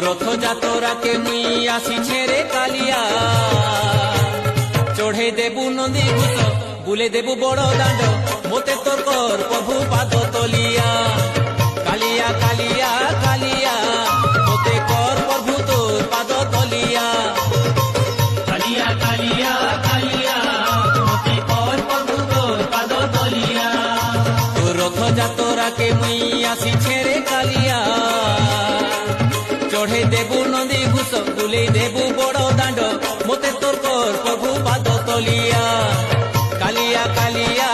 रथ जातरा के मुई आसी छेरे कालिया चढ़े देबू नंदी घुस बुले देबू बड़ दांड मोते तोर कर प्रभु पाद तलिया कालिया कालिया कालिया मोते कर प्रभु तोर पाद तलिया कालिया कालिया कालिया मोते कर प्रभु तोर पाद तलिया रथ जातरा के मुई आसी छेरे कालिया चढ़े देबू नंदी घुस बुले देबू बड़ दांड मोते तोर कर प्रभु पाद तलिया कालिया कालिया